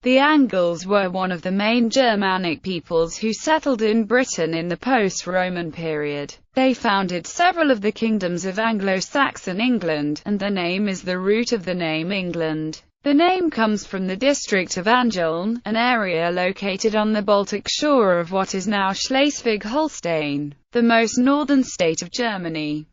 The Angles were one of the main Germanic peoples who settled in Britain in the post-Roman period. They founded several of the kingdoms of Anglo-Saxon England, and the name is the root of the name England. The name comes from the district of Angeln, an area located on the Baltic shore of what is now Schleswig-Holstein, the most northern state of Germany.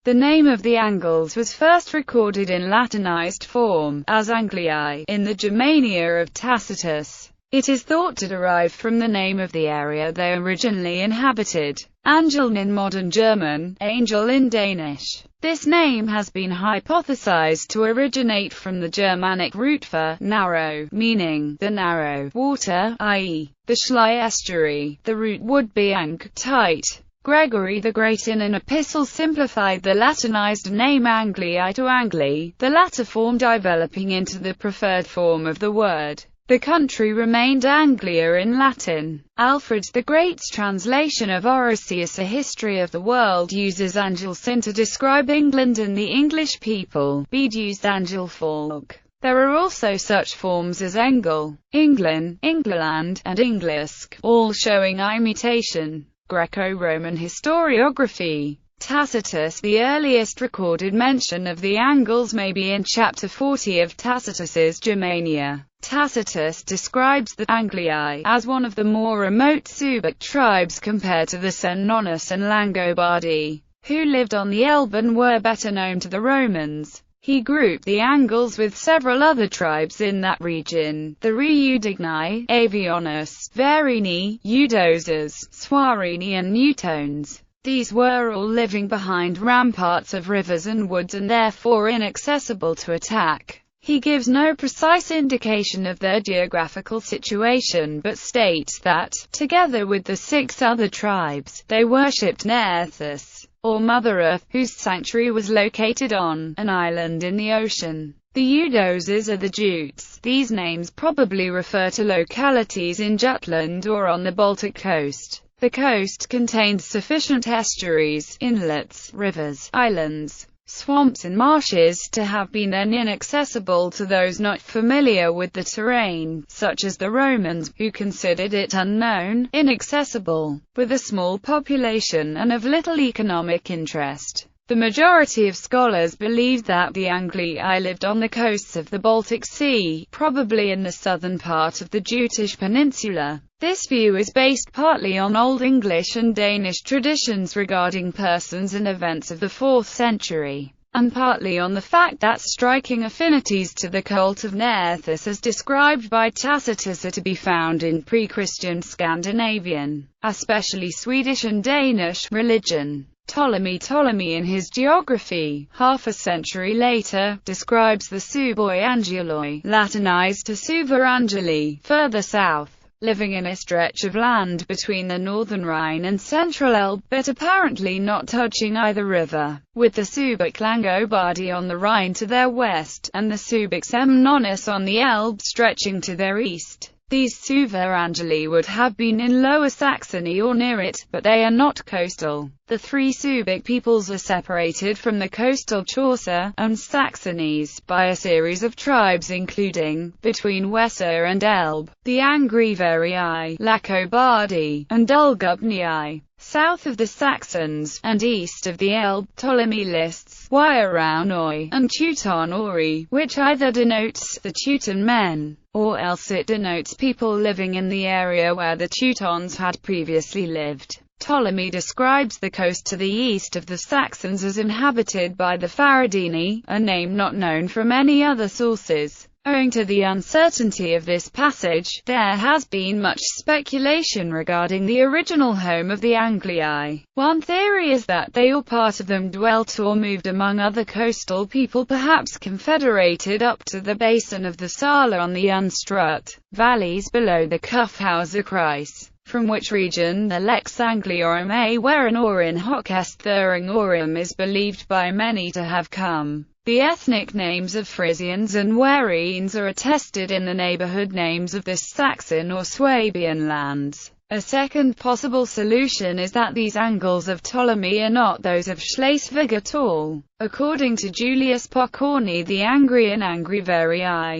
The name of the Angles was first recorded in Latinized form, as Anglii, in the Germania of Tacitus. It is thought to derive from the name of the area they originally inhabited, Angeln in modern German, Angel in Danish. This name has been hypothesized to originate from the Germanic root for narrow, meaning the narrow water, i.e., the Schlei estuary. The root would be ang, tight. Gregory the Great in an epistle simplified the Latinized name Anglii to Angli, the latter form developing into the preferred form of the word. The country remained Anglia in Latin. Alfred the Great's translation of Orosius, A History of the World, uses Angelsin to describe England and the English people. Bede used Angelfolk. There are also such forms as Engel, England, England, and Englisk, all showing imitation. Greco-Roman historiography. Tacitus. The earliest recorded mention of the Angles may be in chapter 40 of Tacitus's Germania. Tacitus describes the Anglii as one of the more remote Suebic tribes compared to the Senones and Langobardi, who lived on the Elbe and were better known to the Romans. He grouped the Angles with several other tribes in that region, the Reudigni, Aviones, Verini, Eudoses, Swarini and Newtones. These were all living behind ramparts of rivers and woods and therefore inaccessible to attack. He gives no precise indication of their geographical situation but states that, together with the 6 other tribes, they worshipped Nearthus, or Mother Earth, whose sanctuary was located on an island in the ocean. The Eudoses are the Jutes. These names probably refer to localities in Jutland or on the Baltic coast. The coast contained sufficient estuaries, inlets, rivers, islands, swamps and marshes to have been then inaccessible to those not familiar with the terrain, such as the Romans, who considered it unknown, inaccessible, with a small population and of little economic interest. The majority of scholars believe that the Anglii lived on the coasts of the Baltic Sea, probably in the southern part of the Jutish Peninsula. This view is based partly on Old English and Danish traditions regarding persons and events of the 4th century, and partly on the fact that striking affinities to the cult of Nearthus as described by Tacitus are to be found in pre-Christian Scandinavian, especially Swedish and Danish, religion. Ptolemy in his Geography, half a century later, describes the Suboi Angeloi, Latinized to Suva Angeli, further south, living in a stretch of land between the northern Rhine and central Elbe, but apparently not touching either river, with the Subic Langobardi on the Rhine to their west, and the Subic Semnonis on the Elbe stretching to their east. These Suva Angeli would have been in Lower Saxony or near it, but they are not coastal. The 3 Subic peoples are separated from the coastal Chaucer and Saxonies by a series of tribes including, between Weser and Elbe, the Angriverii, Lacobardi, and Dulgubnii. South of the Saxons, and east of the Elbe, Ptolemy lists Wairaunoi and Teutonori, which either denotes the Teuton men, or else it denotes people living in the area where the Teutons had previously lived. Ptolemy describes the coast to the east of the Saxons as inhabited by the Faradini, a name not known from any other sources. Owing to the uncertainty of this passage, there has been much speculation regarding the original home of the Anglii. One theory is that they or part of them dwelt or moved among other coastal people, perhaps confederated up to the basin of the Saale on the Unstrut valleys below the Kuffhauser Kreis, from which region the Lex Angliorum Aewerin or in hoc est Thuringorum is believed by many to have come. The ethnic names of Frisians and Werines are attested in the neighborhood names of this Saxon or Swabian lands. A second possible solution is that these Angles of Ptolemy are not those of Schleswig at all. According to Julius Pokorny, the Angri in Angri,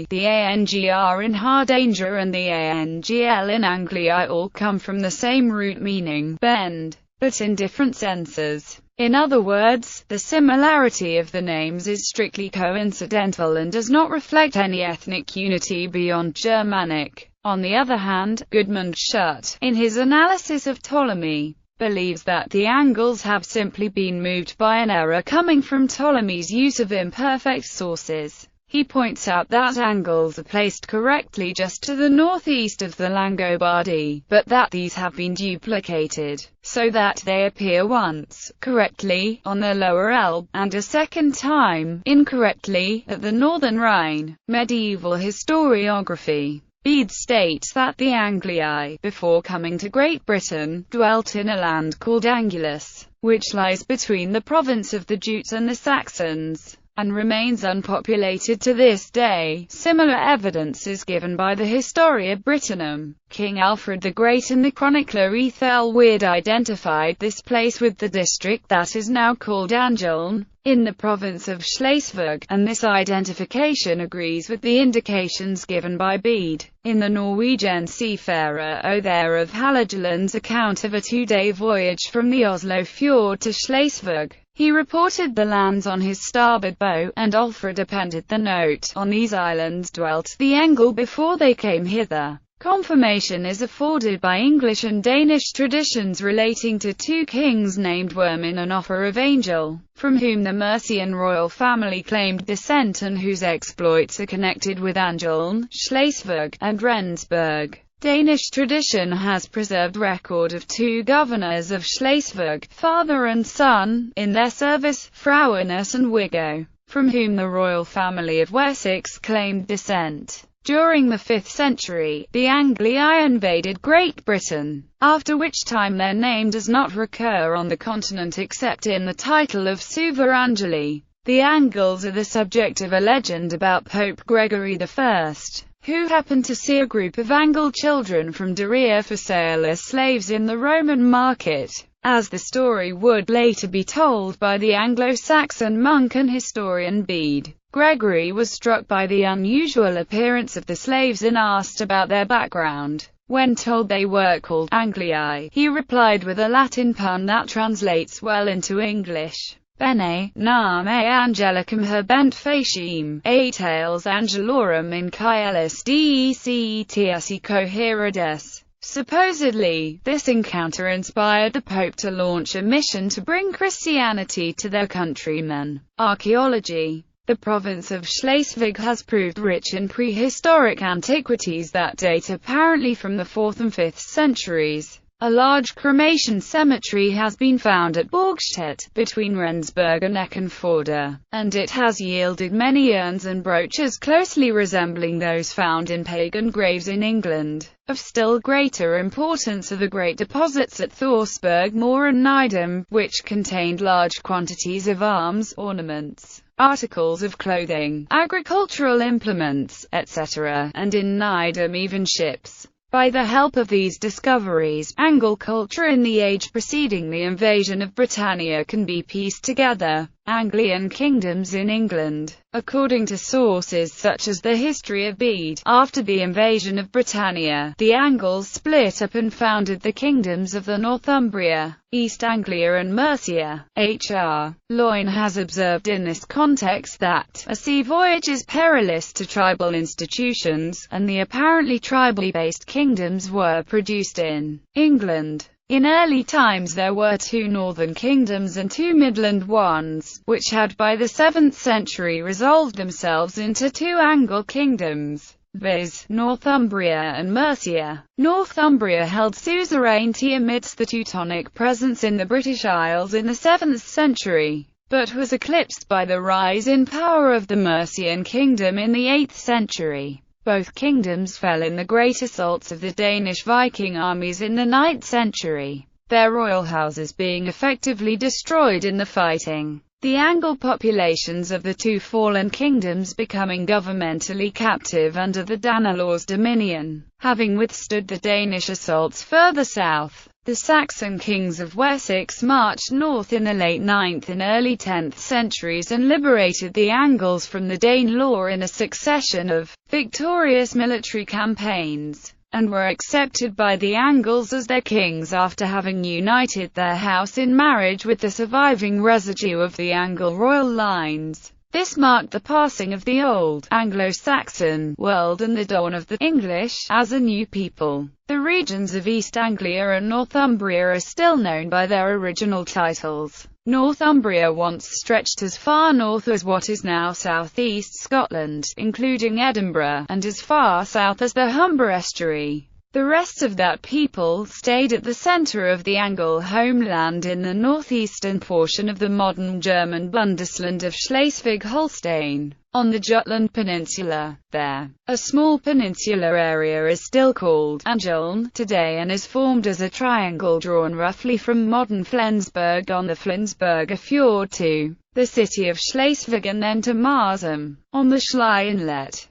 the Angr in Hardanger, and the Angl in Angli all come from the same root meaning bend, but in different senses. In other words, the similarity of the names is strictly coincidental and does not reflect any ethnic unity beyond Germanic. On the other hand, Goodman Shut, in his analysis of Ptolemy, believes that the Angles have simply been moved by an error coming from Ptolemy's use of imperfect sources. He points out that Angles are placed correctly just to the northeast of the Langobardy, but that these have been duplicated, so that they appear once, correctly, on the lower Elbe, and a second time, incorrectly, at the northern Rhine. Medieval historiography. Bede states that the Angli, before coming to Great Britain, dwelt in a land called Angulus, which lies between the province of the Jutes and the Saxons, and remains unpopulated to this day. Similar evidence is given by the Historia Brittonum. King Alfred the Great and the chronicler Ethelwerd identified this place with the district that is now called Angeln, in the province of Schleswig, and this identification agrees with the indications given by Bede, in the Norwegian seafarer Othere of Halageland's account of a two-day voyage from the Oslo fjord to Schleswig. He reported the lands on his starboard bow, and Alfred appended the note, "On these islands dwelt the Angel before they came hither." Confirmation is afforded by English and Danish traditions relating to two kings named Wormin and Offer of Angel, from whom the Mercian royal family claimed descent and whose exploits are connected with Angeln, Schleswig, and Rendsburg. Danish tradition has preserved record of two governors of Schleswig, father and son, in their service, Frauenus and Wiggo, from whom the royal family of Wessex claimed descent. During the 5th century, the Angli invaded Great Britain, after which time their name does not recur on the continent except in the title of Suva Angeli. The Angles are the subject of a legend about Pope Gregory I, who happened to see a group of Angle children from Deria for sale as slaves in the Roman market, as the story would later be told by the Anglo-Saxon monk and historian Bede. Gregory was struck by the unusual appearance of the slaves and asked about their background. When told they were called Angli, he replied with a Latin pun that translates well into English. Bene, name Angelicum habent faciem, a tales Angelorum in Caelis decetius coherides. Supposedly, this encounter inspired the Pope to launch a mission to bring Christianity to their countrymen. Archaeology. The province of Schleswig has proved rich in prehistoric antiquities that date apparently from the 4th and 5th centuries. A large cremation cemetery has been found at Borgstedt, between Rendsburg and Eckenförde, and it has yielded many urns and brooches closely resembling those found in pagan graves in England. Of still greater importance are the great deposits at Thorsberg Moor and Needham, which contained large quantities of arms, ornaments, articles of clothing, agricultural implements, etc., and in Needham even ships. By the help of these discoveries, Angle culture in the age preceding the invasion of Britannia can be pieced together. Anglian kingdoms in England. According to sources such as the History of Bede, after the invasion of Britannia, the Angles split up and founded the kingdoms of the Northumbria, East Anglia and Mercia. H.R. Loyne has observed in this context that a sea voyage is perilous to tribal institutions, and the apparently tribally based kingdoms were produced in England. In early times there were two northern kingdoms and two midland ones, which had by the 7th century resolved themselves into two Angle kingdoms, viz., Northumbria and Mercia. Northumbria held suzerainty amidst the Teutonic presence in the British Isles in the 7th century, but was eclipsed by the rise in power of the Mercian kingdom in the 8th century. Both kingdoms fell in the great assaults of the Danish Viking armies in the 9th century, their royal houses being effectively destroyed in the fighting. the Angli populations of the two fallen kingdoms becoming governmentally captive under the Danelaws' dominion. Having withstood the Danish assaults further south, the Saxon kings of Wessex marched north in the late 9th and early 10th centuries and liberated the Angles from the Danelaw in a succession of victorious military campaigns, and were accepted by the Angles as their kings after having united their house in marriage with the surviving residue of the Angli royal lines. This marked the passing of the old Anglo-Saxon world and the dawn of the English as a new people. The regions of East Anglia and Northumbria are still known by their original titles. Northumbria once stretched as far north as what is now southeast Scotland, including Edinburgh, and as far south as the Humber estuary. The rest of that people stayed at the center of the Angli homeland in the northeastern portion of the modern German Bundesland of Schleswig-Holstein, on the Jutland Peninsula. There, a small peninsular area is still called Angeln today and is formed as a triangle drawn roughly from modern Flensburg on the Flensburger Fjord to the city of Schleswig and then to Marsum, on the Schlei Inlet.